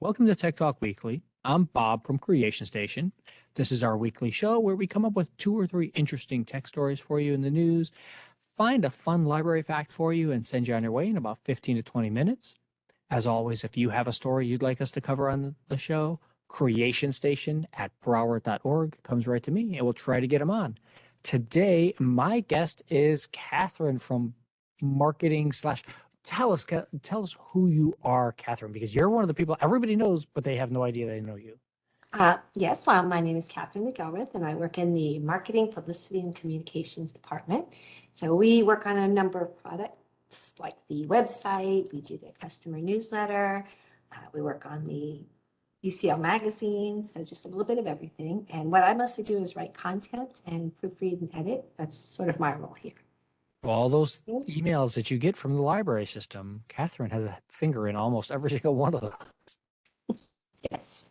Welcome to Tech Talk Weekly. I'm Bob from Creation Station. This is our weekly show where we come up with 2 or 3 interesting tech stories for you in the news, find a fun library fact for you, and send you on your way in about 15 to 20 minutes. As always, if you have a story you'd like us to cover on the show, creationstation@broward.org comes right to me, and we'll try to get them on. Today, my guest is Catherine from marketing slash. Tell us who you are, Catherine, because you're one of the people everybody knows, but they have no idea they know you. Yes, well, my name is Catherine McElrath, and I work in the Marketing, Publicity, and Communications Department. So we work on a number of products like the website, we do the customer newsletter, we work on the UCL magazine, so just a little bit of everything. And what I mostly do is write content and proofread and edit. That's sort of my role here. All those emails that you get from the library system, Catherine has a finger in almost every single one of them. Yes.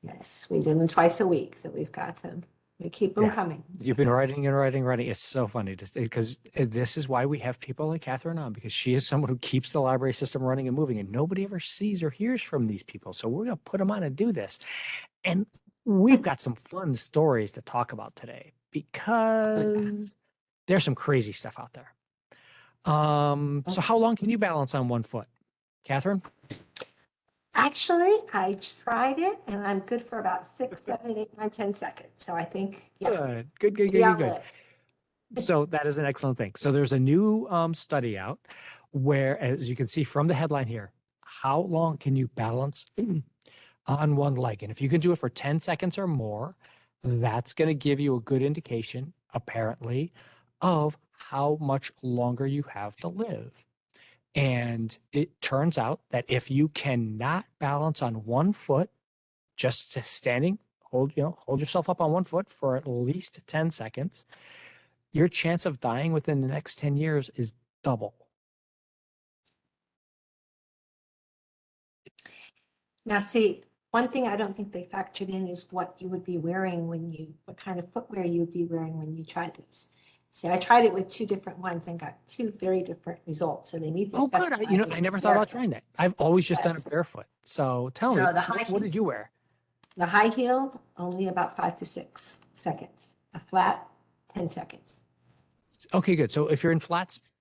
Yes, we do them twice a week, so we've got them. We keep them coming. You've been writing and writing. It's so funny because this is why we have people like Catherine on, because she is someone who keeps the library system running and moving, and nobody ever sees or hears from these people. So we're going to put them on and do this. And we've got some fun stories to talk about today because there's some crazy stuff out there. So how long can you balance on one foot, Catherine? Actually, I tried it and I'm good for about 6, 7, 8, 9, 10 seconds. So I think, Good. So that is an excellent thing. So there's a new study out where, as you can see from the headline here, how long can you balance on one leg? And if you can do it for 10 seconds or more, that's going to give you a good indication, apparently, of how much longer you have to live. And it turns out that if you cannot balance on one foot, just standing, hold yourself up on one foot for at least 10 seconds, your chance of dying within the next 10 years is double. Now, see, one thing I don't think they factored in is what you would be wearing what kind of footwear you would be wearing when you try this. See, I tried it with 2 different ones and got 2 very different results. So they need to specify. Oh, good. I never thought about trying that. I've always just done it barefoot. So tell me, what did you wear? The high heel, only about 5 to 6 seconds. A flat, 10 seconds. Okay, good. So if you're in flats,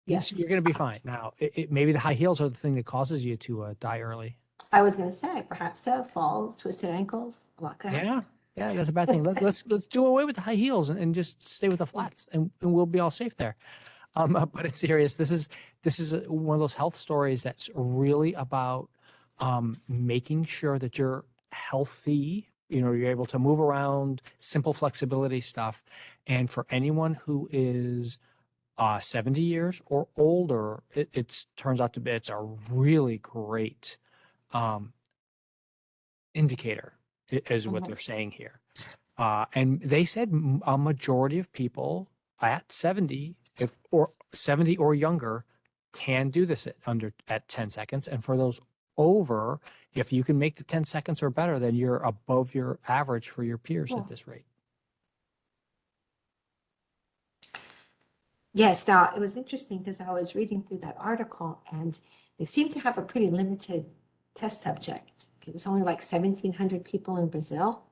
yes, you're going to be fine. Now, maybe the high heels are the thing that causes you to die early. I was going to say, perhaps so. Falls, twisted ankles, a lot could happen. Yeah, that's a bad thing. Let's do away with the high heels and just stay with the flats, and we'll be all safe there. But it's serious. This is one of those health stories that's really about making sure that you're healthy. You're able to move around, simple flexibility stuff. And for anyone who is 70 years or older, it turns out to be it's a really great indicator, is what they're saying here. And they said a majority of people at 70 or younger can do this at 10 seconds. And for those over, if you can make the 10 seconds or better, then you're above your average for your peers at this rate. Yes. Now, it was interesting because I was reading through that article and they seem to have a pretty limited test subject. It was only like 1,700 people in Brazil.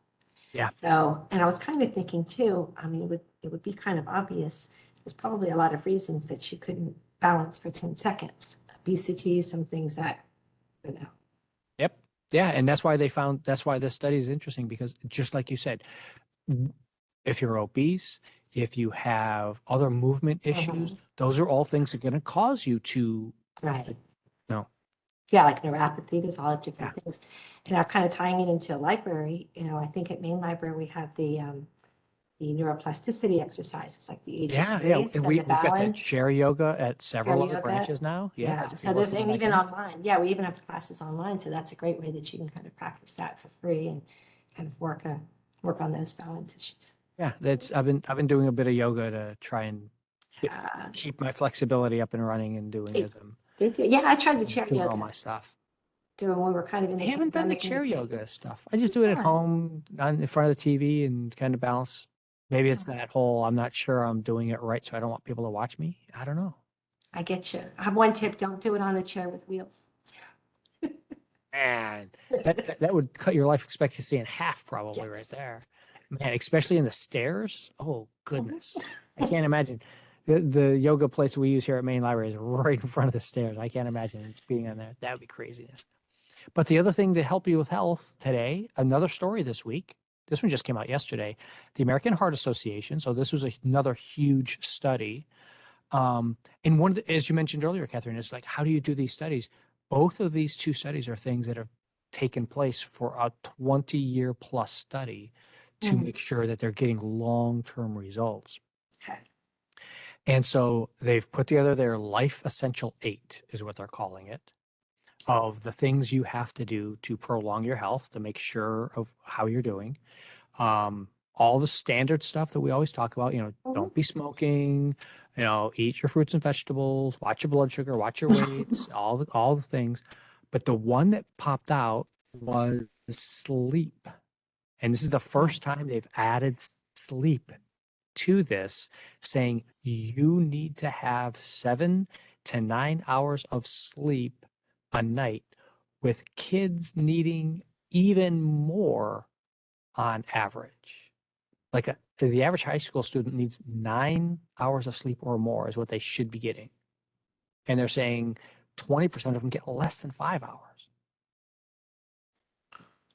Yeah. So, and I was kind of thinking too, I mean, it would be kind of obvious. There's probably a lot of reasons that you couldn't balance for 10 seconds. Obesity, some things that, Yep. Yeah. And that's why this study is interesting, because just like you said, if you're obese, if you have other movement issues, those are all things that are going to cause you to. Right. No. Yeah, like neuropathy, there's all different things. And I'm kind of tying it into a library. I think at Main Library, we have the neuroplasticity exercises, like the aegis raise and we've got that balance. chair yoga at several other branches now. Yeah. So there's even online. Yeah, we even have classes online. So that's a great way that you can kind of practice that for free and kind of work on those balance issues. Yeah, I've been doing a bit of yoga to try and keep my flexibility up and running and doing it. Yeah, I tried the chair yoga. All my stuff. When we were kind of in I haven't done the chair yoga stuff. I just do it at home in front of the TV and kind of balance. Maybe it's that whole, I'm not sure I'm doing it right, so I don't want people to watch me. I don't know. I get you. I have one tip. Don't do it on a chair with wheels. man, that would cut your life expectancy in half probably right Yes. there. Man, especially in the stairs. Oh, goodness. I Mhm. can't imagine. The yoga place we use here at Main Library is right in front of the stairs. I can't imagine being on there. That would be craziness. But the other thing to help you with health today, another story this week. This one just came out yesterday. The American Heart Association. So this was another huge study. And one of the, as you mentioned earlier, Catherine, is like, how do you do these studies? Both of these two studies are things that have taken place for a 20-year plus study to Mhm. make sure that they're getting long-term results. Okay. And so they've put together their Life Essential 8 is what they're calling it, of the things you have to do to prolong your health, to make sure of how you're doing. All the standard stuff that we always talk about, don't be smoking, eat your fruits and vegetables, watch your blood sugar, watch your weights, all the things. But the one that popped out was sleep. And this is the first time they've added sleep to this, saying you need to have 7 to 9 hours of sleep a night, with kids needing even more on average. Like the average high school student needs 9 hours of sleep or more is what they should be getting. And they're saying 20% of them get less than 5 hours.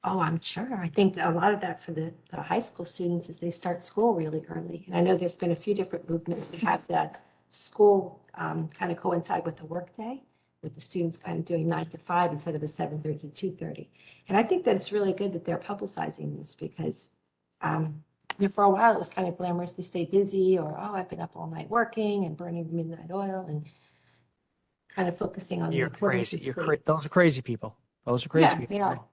Oh, I'm sure. I think that a lot of that for the high school students is they start school really early. And I know there's been a few different movements that have that school kind of coincide with the workday, with the students kind of doing 9 to 5 instead of a 7:30 to 2:30. And I think that it's really good that they're publicizing this because for a while it was kind of glamorous to stay busy or, oh, I've been up all night working and burning the midnight oil and kind of focusing on the You're importance crazy. of sleep. Those are crazy people. Those are crazy Yeah, they people. are.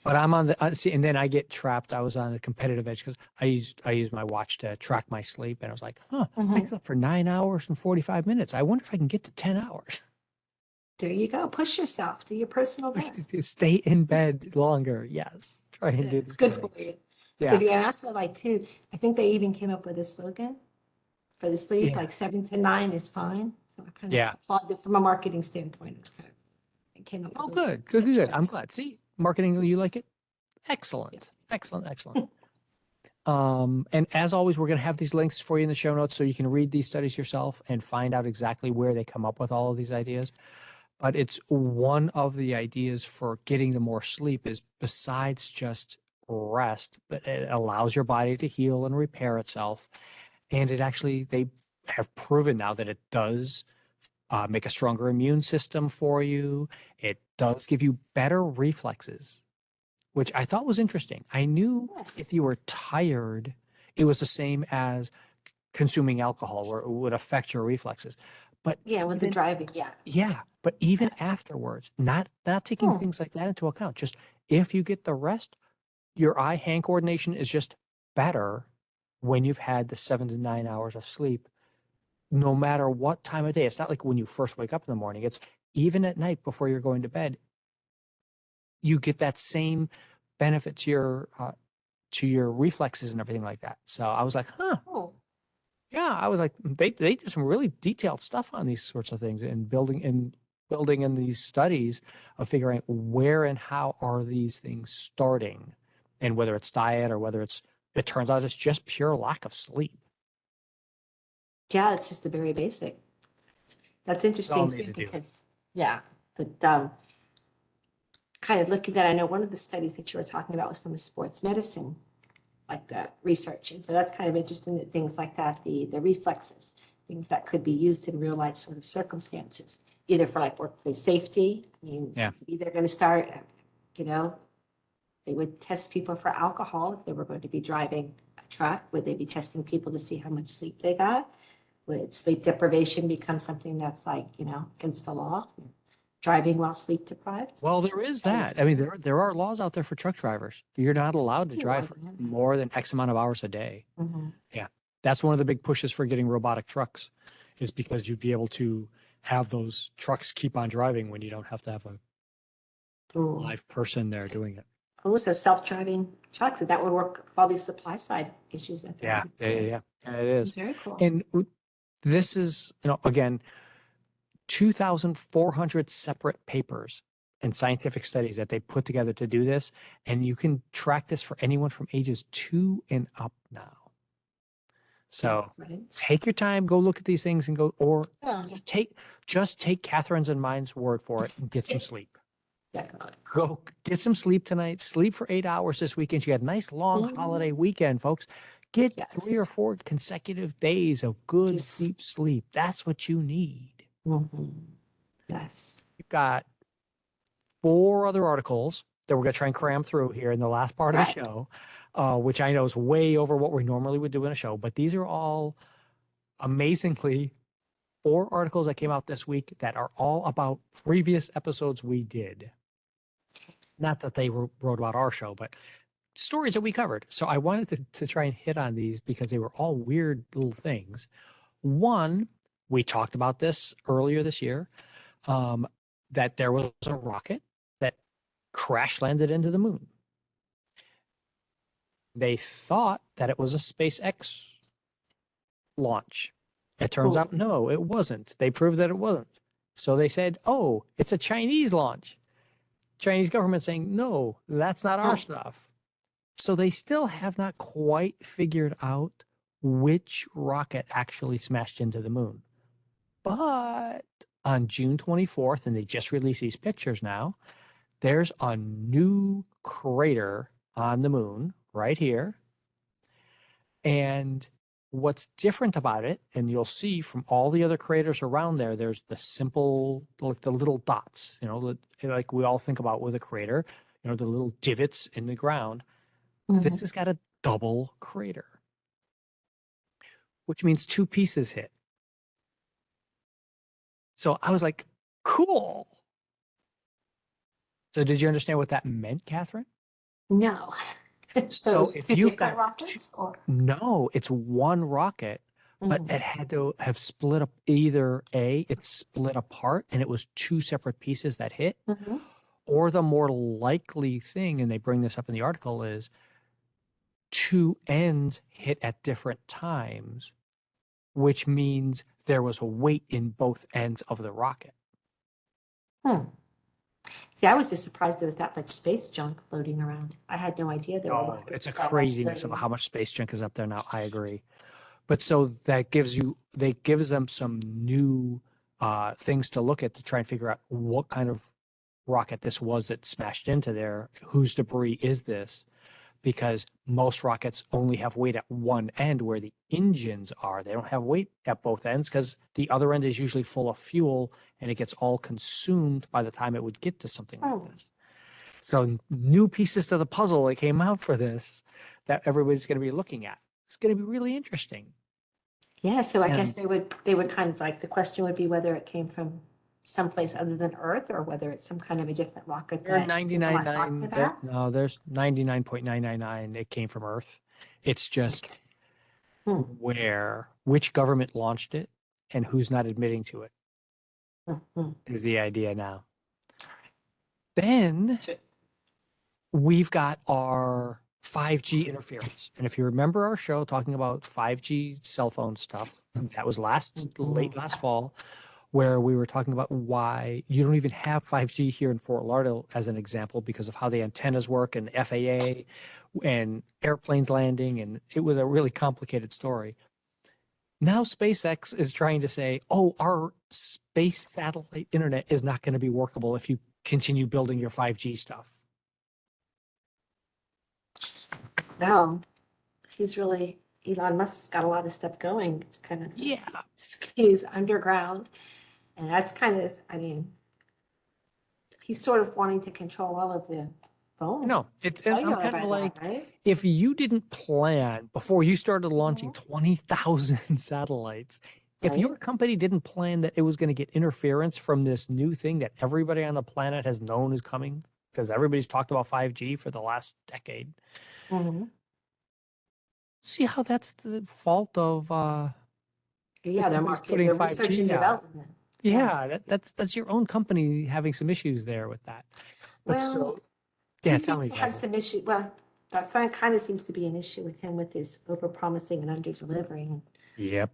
But I'm on the see, and then I get trapped. I was on the competitive edge because I use my watch to track my sleep, and I was like, I Mhm. slept for 9 hours and 45 minutes. I wonder if I can get to 10 hours. There you go. Push yourself. Do your personal best. Stay in bed longer. Yes, try and Yeah, do it's the good for thing. you. It's good Yeah, for you. And also, like, too, I think they even came up with a slogan for the sleep, yeah, like 7 to 9 is fine. So I kind of yeah. applaud it from a marketing standpoint. It came up with Oh, those good, good, that good, good. I'm choice. glad. See, marketing, you like it? Yeah. Excellent, excellent, excellent. And as always, we're going to have these links for you in the show notes so you can read these studies yourself and find out exactly where they come up with all of these ideas. But it's one of the ideas for getting the more sleep is, besides just rest, but it allows your body to heal and repair itself. And it actually, they have proven now that it does make a stronger immune system for you. It does give you better reflexes, which I thought was interesting. I knew Yeah. if you were tired, it was the same as consuming alcohol, where it would affect your reflexes. But Yeah, with the even, driving. Yeah. yeah, but even Yeah. afterwards, not taking Hmm. things like that into account, just if you get the rest, your eye-hand coordination is just better when you've had the 7 to 9 hours of sleep, no matter what time of day. It's not like when you first wake up in the morning. It's even at night before you're going to bed, you get that same benefit to your reflexes and everything like that. So I was like, Oh, yeah. I was like, they did some really detailed stuff on these sorts of things and building in these studies of figuring out where and how are these things starting, and whether it's diet or whether it turns out it's just pure lack of sleep. yeah, it's just a very basic. That's We all interesting need too, to do it. because, yeah, but kind of looking at, I know one of the studies that you were talking about was from a sports medicine like that research. And so that's kind of interesting that things like that, the reflexes, things that could be used in real life sort of circumstances, either for like workplace safety. I mean, Yeah. maybe they're going to start, you know, they would test people for alcohol if they were going to be driving a truck. Would they be testing people to see how much sleep they got? Would sleep deprivation become something that's like, against the law? Driving while sleep deprived? Well, there is Kind of that. I mean, scary. there are laws out there for truck drivers. You're not allowed to You are, drive for more than X amount of hours a day. mhm. Yeah. That's one of the big pushes for getting robotic trucks, is because you'd be able to have those trucks keep on driving when you don't have to have a Ooh. live person there doing it. Also self-driving trucks, that would work with all these supply side issues that they're Yeah. having Yeah. Yeah. too. Yeah. Yeah, it is. Very cool. And this is, again, 2,400 separate papers and scientific studies that they put together to do this. And you can track this for anyone from ages 2 and up now. So Excellent. take your time, go look at these things and go, or Yeah, just take Catherine's and mine's word for it and get some sleep. definitely. Go get some sleep tonight. Sleep for 8 hours this weekend. You had a nice long holiday weekend, folks. Get 3 or Yes. 4 consecutive days of good Yes. deep sleep. That's what you need. Yes. You've got 4 other articles that we're going to try and cram through here in the last part of the show, which I know is way over what we normally would do in a show. But these are all amazingly 4 articles that came out this week that are all about previous episodes we did. Not that they wrote about our show, but stories that we covered. So I wanted to try and hit on these because they were all weird little things. One, we talked about this earlier this year, that there was a rocket that crash landed into the moon. They thought that it was a SpaceX launch. It turns out, no, it wasn't. They proved that it wasn't. So they said, oh, it's a Chinese launch. Chinese government saying, no, that's not our stuff. So they still have not quite figured out which rocket actually smashed into the moon. But on June 24th, and they just released these pictures now, there's a new crater on the moon right here. And what's different about it, and you'll see from all the other craters around there, there's the simple, like the little dots, like we all think about with a crater, the little divots in the ground. This has got a double crater, which means 2 pieces hit. So I was like, cool. So did you understand what that meant, Catherine? No. So if you've got rockets, no, it's one rocket, but it had to have split up either it's split apart and it was 2 separate pieces that hit, or the more likely thing, and they bring this up in the article, is 2 ends hit at different times, which means there was a weight in both ends of the rocket. Yeah, I was just surprised there was that much space junk floating around. I had no idea there were. It's a craziness of how much space junk is up there now. I agree. But so that gives them some new things to look at to try and figure out what kind of rocket this was that smashed into there. Whose debris is this? Because most rockets only have weight at one end where the engines are. They don't have weight at both ends because the other end is usually full of fuel and it gets all consumed by the time it would get to something like this. So new pieces to the puzzle that came out for this that everybody's going to be looking at. It's going to be really interesting. Yeah, so I guess they would kind of like, the question would be whether it came from someplace other than Earth or whether it's some kind of a different rocket. There's 99.999 it came from Earth. It's just which government launched it and who's not admitting to it is the idea now. Then we've got our 5G interference. And if you remember our show talking about 5G cell phone stuff, that was late last fall, where we were talking about why you don't even have 5G here in Fort Lauderdale as an example because of how the antennas work and the FAA and airplanes landing. And it was a really complicated story. Now SpaceX is trying to say, oh, our space satellite internet is not going to be workable if you continue building your 5G stuff. No, Elon Musk's got a lot of stuff going. It's kind of, he's underground. And that's kind of, he's sort of wanting to control all of the phone. No, I'm kind of like, if you didn't plan before you started launching 20,000 satellites, if your company didn't plan that it was going to get interference from this new thing that everybody on the planet has known is coming, because everybody's talked about 5G for the last decade. See how that's the fault of they're putting they're 5G research and out. development. Yeah, that's your own company having some issues there with that. But he seems to have some issue. Well, that kind of seems to be an issue with him with his over-promising and under-delivering. Yep.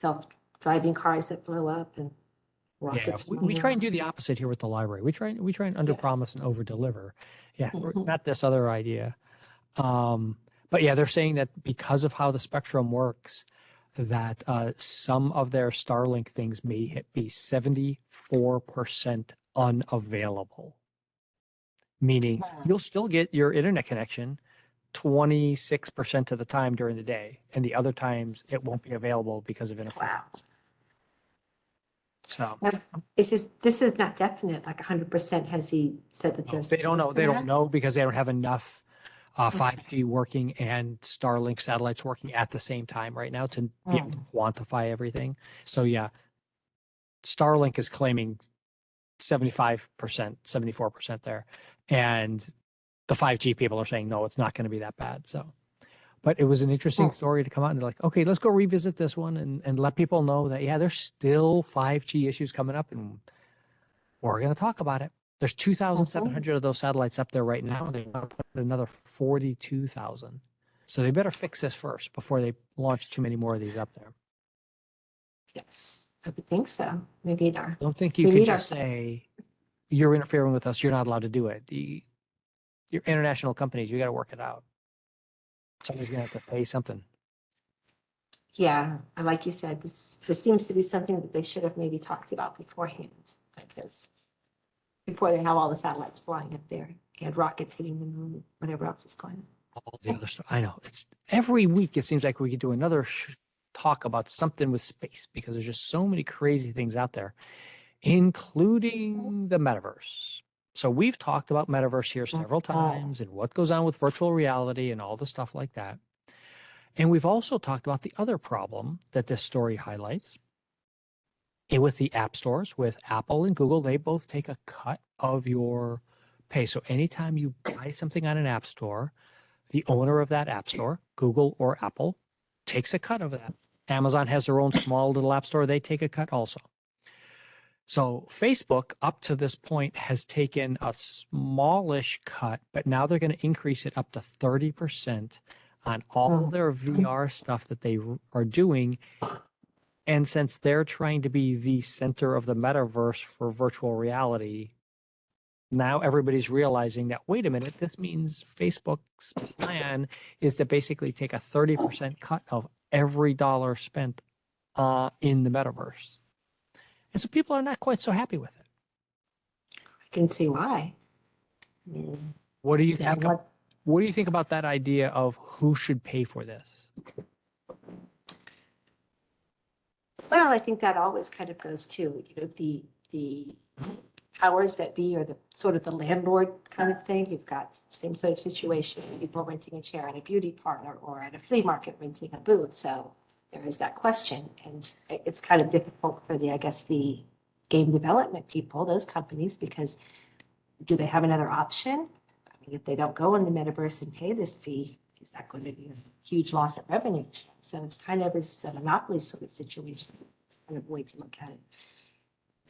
Self-driving cars that blow up, and Yeah, rockets we flying try and around. do the opposite here with the library. We try and under Yes. promise and over deliver. Yeah, Mhm. not this other idea. But yeah, they're saying that because of how the spectrum works, that some of their Starlink things may be 74% unavailable, meaning you'll still get your internet connection 26% of the time during the day, and the other times it won't be available because of interference. Wow. So Now, this is not definite, like 100%. Has he said that there's? they don't know. limit to They don't that? know because they don't have enough 5G working and Starlink satellites working at the same time right now to be able to quantify everything. So yeah, Starlink is claiming 75%, 74% there. And the 5G people are saying, no, it's not going to be that bad. So, but it was an interesting story to come out and like, okay, let's go revisit this one and let people know that, yeah, there's still 5G issues coming up and we're going to talk about it. There's 2,700 of those satellites up there right now. And they want to put another 42,000. So they better fix this first before they launch too many more of these up there. Yes, I would think so. We need our. Don't think you We can need our. just say, you're interfering with us. You're not allowed to do it. You're international companies. You got to work it out. Somebody's going to have to pay something. Yeah, and like you said, this seems to be something that they should have maybe talked about beforehand, because before they have all the satellites flying up there and rockets hitting the moon, whatever else is going on. All the other stuff. I know. It's every week. It seems like we could do another talk about something with space because there's just so many crazy things out there, including the metaverse. So we've talked about metaverse here several times and what goes on with virtual reality and all the stuff like that. And we've also talked about the other problem that this story highlights. And with the app stores, with Apple and Google, they both take a cut of your pay. So anytime you buy something on an app store, the owner of that app store, Google or Apple, takes a cut of that. Amazon has their own small little app store. They take a cut also. So Facebook, up to this point, has taken a smallish cut, but now they're going to increase it up to 30% on all their VR stuff that they are doing. And since they're trying to be the center of the metaverse for virtual reality, now everybody's realizing that, wait a minute, this means Facebook's plan is to basically take a 30% cut of every dollar spent in the metaverse. And so people are not quite so happy with it. I can see why. I mean, What do you yeah, think? What do you think about that idea of who should pay for this? well, I think that always kind of goes to, the powers that be, or the sort of the landlord kind of thing. You've got the same sort of situation, people renting a chair at a beauty parlor or at a flea market renting a booth. So there is that question, and it's kind of difficult for I guess, the game development people, those companies, because do they have another option? I mean, if they don't go in the metaverse and pay this fee, is that going to be a huge loss of revenue? So it's kind of a monopoly sort of situation, kind of way to look at it.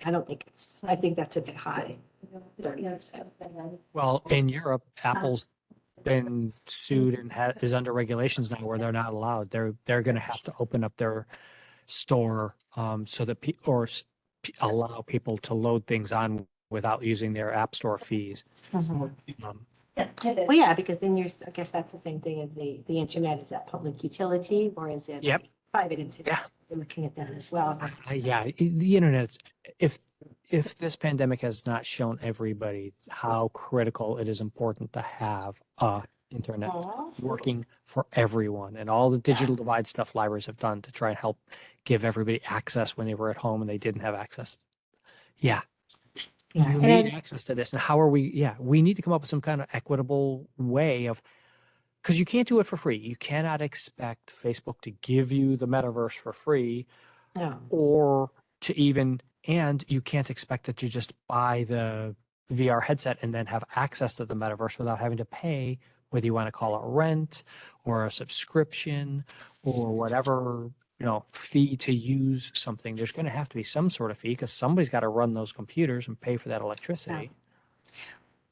I think that's a bit high. 30%. Well, in Europe, Apple's been sued and is under regulations now where they're not allowed. They're going to have to open up their store so that allow people to load things on without using their app store fees. Well, yeah, because then I guess that's the same thing as the internet. Is that public utility, or is it Yep. private internet? Yeah. We're looking at that as well. Yeah, the internet, if this pandemic has not shown everybody how critical it is important to have internet working for everyone and all the digital divide stuff libraries have done to try and help give everybody access when they were at home and they didn't have access. Yeah. Yeah. You need access to this. And how are we need to come up with some kind of equitable way of, because you can't do it for free. You cannot expect Facebook to give you the metaverse for free or to and you can't expect it to just buy the VR headset and then have access to the metaverse without having to pay, whether you want to call it rent or a subscription or whatever, fee to use something. There's going to have to be some sort of fee because somebody's got to run those computers and pay for that electricity.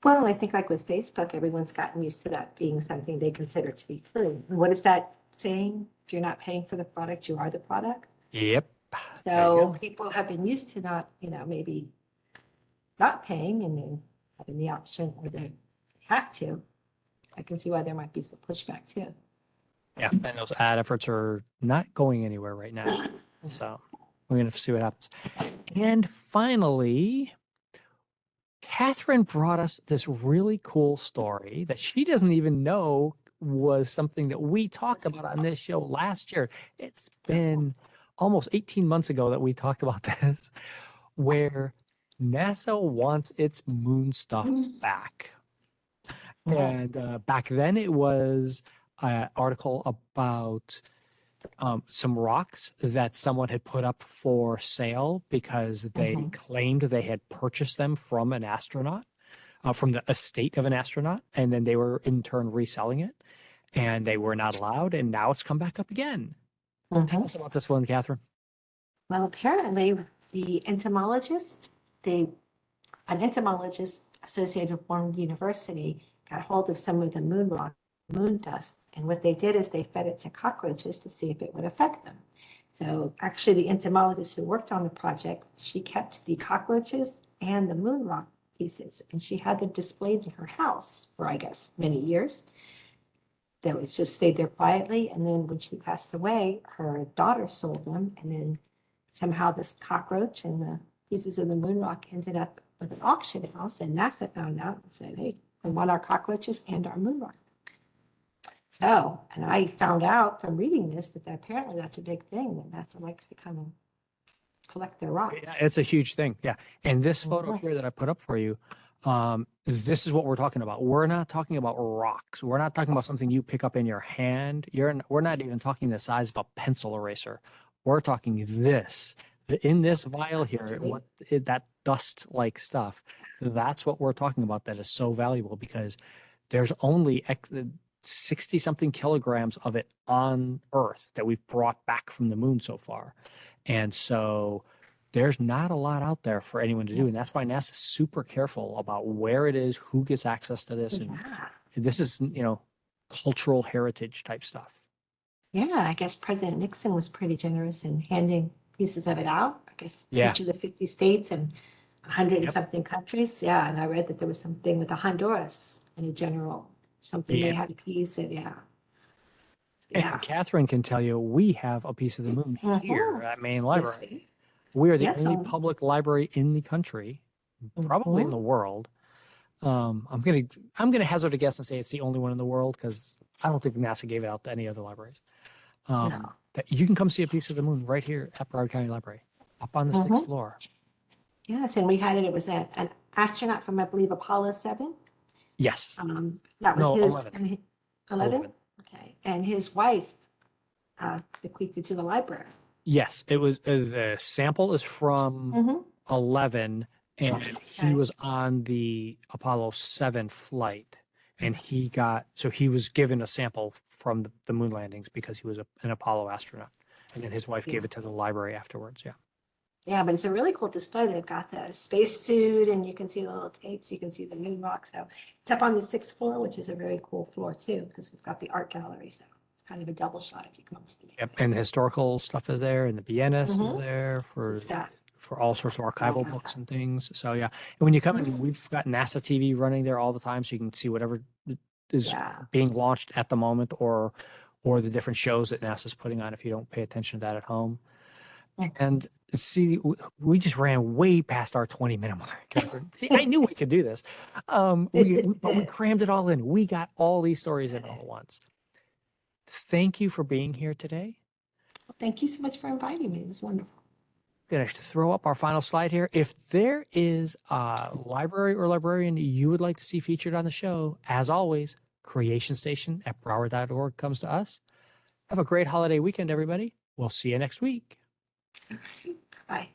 Well, I think like with Facebook, everyone's gotten used to that being something they consider to be free. And what is that saying? If you're not paying for the product, you are the product. Yep. There you So go. people have been used to not, maybe not paying and then having the option or they have to. I can see why there might be some pushback too. Yeah, and those ad efforts are not going anywhere right now. So we're going to see what happens. And finally, Catherine brought us this really cool story that she doesn't even know was something that we talked about on this show last year. It's been almost 18 months ago that we talked about this, where NASA wants its moon stuff back. And back then it was an article about some rocks that someone had put up for sale because they claimed they had purchased them from an astronaut, from the estate of an astronaut, and then they were in turn reselling it, and they were not allowed, and now it's come back up again. Tell us about this one, Catherine. Well, apparently the an entomologist associated with Warren University got hold of some of the moon dust, and what they did is they fed it to cockroaches to see if it would affect them. So actually the entomologist who worked on the project, she kept the cockroaches and the moon rock pieces, and she had them displayed in her house for, I guess, many years. That was just stayed there quietly, and then when she passed away, her daughter sold them, and then somehow this cockroach and the pieces of the moon rock ended up with an auction house, and NASA found out and said, hey, we want our cockroaches and our moon rock. So, and I found out from reading this that apparently that's a big thing, that NASA likes to come and collect their rocks. Yeah, it's a huge thing. Yeah. And this photo here that I put up for you, this is what we're talking about. We're not talking about rocks. We're not talking about something you pick up in your hand. We're not even talking the size of a pencil eraser. We're talking this. In this vial here, that dust-like stuff, that's what we're talking about that is so valuable because there's only 60 something kilograms of it on Earth that we've brought back from the moon so far. And so there's not a lot out there for anyone to do. And that's why NASA's super careful about where it is, who gets access to this. And this is, cultural heritage type stuff. Yeah, I guess President Nixon was pretty generous in handing pieces of it out. I guess each of the 50 states and 100 and something countries. Yeah, and I read that there was something with Honduras in a general, something they had a piece of, And Catherine can tell you, we have a piece of the moon here at Main Library. Yes, We are the only public library in the country, probably in the world. I'm gonna hazard a guess and say it's the only one in the world because I don't think NASA gave it out to any other libraries. That you can come see a piece of the moon right here at Broward County Library, up on the 6th floor. Yes, and we had it. It was an astronaut from, I believe, Apollo 7. Yes. That was his 11. 11? Okay, and his wife bequeathed it to the library. Yes, it was. The sample is from 11, and he was on the Apollo 7 flight, and he was given a sample from the moon landings because he was an Apollo astronaut, and then his wife gave it to the library afterwards. Yeah. Yeah, but it's a really cool display. They've got the spacesuit, and you can see the little tapes. You can see the moon rock. So it's up on the 6th floor, which is a very cool floor too, because we've got the art gallery. So it's kind of a double shot if you come up to the. Yep, and the historical stuff is there, and the BNS is there for all sorts of archival books and things. So yeah, and when you come in, we've got NASA TV running there all the time, so you can see whatever is being launched at the moment, or the different shows that NASA's putting on if you don't pay attention to that at home. And see, we just ran way past our 20-minute mark. See, I knew we could do this. But we crammed it all in. We got all these stories in all at once. Thank you for being here today. Well, thank you so much for inviting me. It was wonderful. I'm going to throw up our final slide here. If there is a library or librarian you would like to see featured on the show, as always, creationstation@broward.org comes to us. Have a great holiday weekend, everybody. We'll see you next week. Bye.